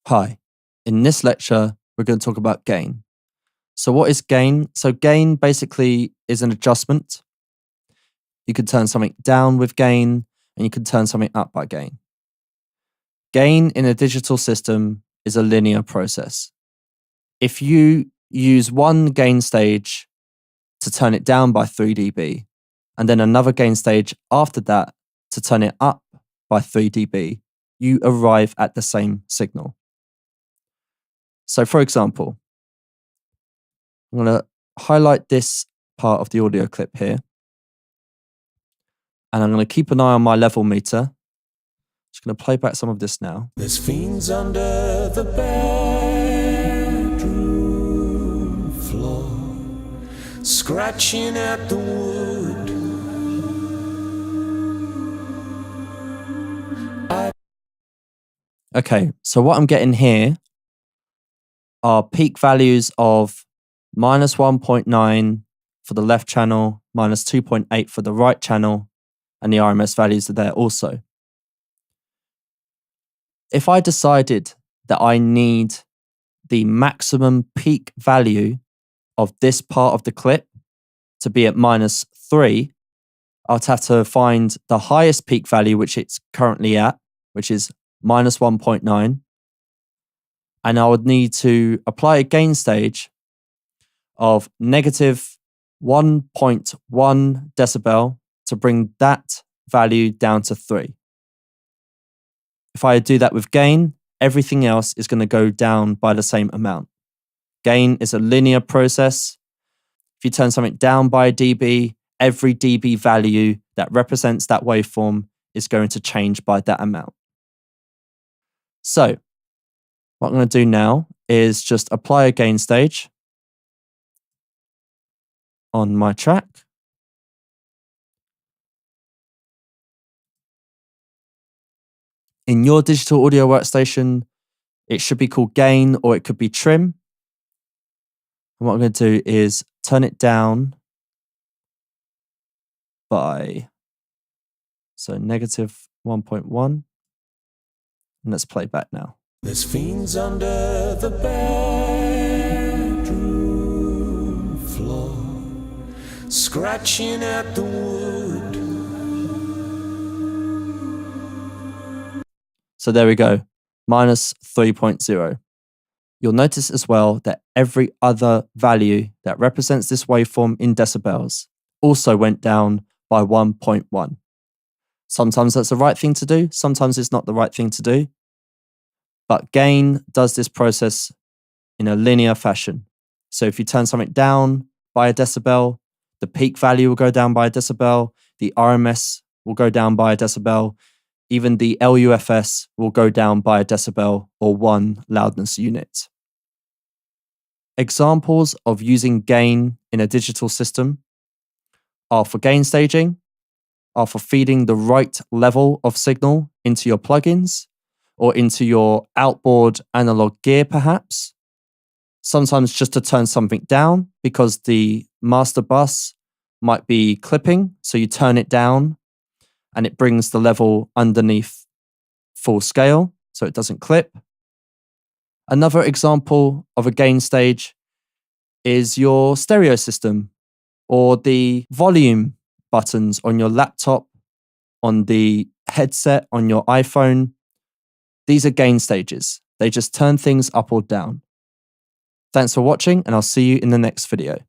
Hi, in this lecture, we're going to talk about gain. So what is gain? So gain basically is an adjustment. You can turn something down with gain and you can turn something up by gain. Gain in a digital system is a linear process. If you use one gain stage to turn it down by 3 dB and then another gain stage after that to turn it up by 3 dB, you arrive at the same signal. So for example, I'm going to highlight this part of the audio clip here. And I'm going to keep an eye on my level meter. Just going to play back some of this now. There's fiends under the bedroom floor, scratching at the wood. Okay, so what I'm getting here are peak values of minus 1.9 for the left channel, minus 2.8 for the right channel, and the RMS values are there also. If I decided that I need the maximum peak value of this part of the clip to be at minus 3, I'd have to find the highest peak value, which it's currently at, which is minus 1.9. And I would need to apply a gain stage of negative 1.1 decibel to bring that value down to 3. If I do that with gain, everything else is going to go down by the same amount. Gain is a linear process. If you turn something down by a dB, every dB value that represents that waveform is going to change by that amount. So what I'm going to do now is just apply a gain stage on my track. In your digital audio workstation, it should be called gain or it could be trim. And what I'm going to do is turn it down by, so negative 1.1. And let's play back now. There's fiends under the bedroom floor, scratching at the wood. So there we go, minus 3.0. You'll notice as well that every other value that represents this waveform in decibels also went down by 1.1. Sometimes that's the right thing to do, sometimes it's not the right thing to do. But gain does this process in a linear fashion. So if you turn something down by a decibel, the peak value will go down by a decibel, the RMS will go down by a decibel, even the LUFS will go down by a decibel or 1 loudness unit. Examples of using gain in a digital system are for gain staging, are for feeding the right level of signal into your plugins, or into your outboard analog gear perhaps. Sometimes just to turn something down because the master bus might be clipping, so you turn it down and it brings the level underneath full scale so it doesn't clip. Another example of a gain stage is your stereo system or the volume buttons on your laptop, on the headset, on your iPhone. These are gain stages. They just turn things up or down. Thanks for watching, and I'll see you in the next video.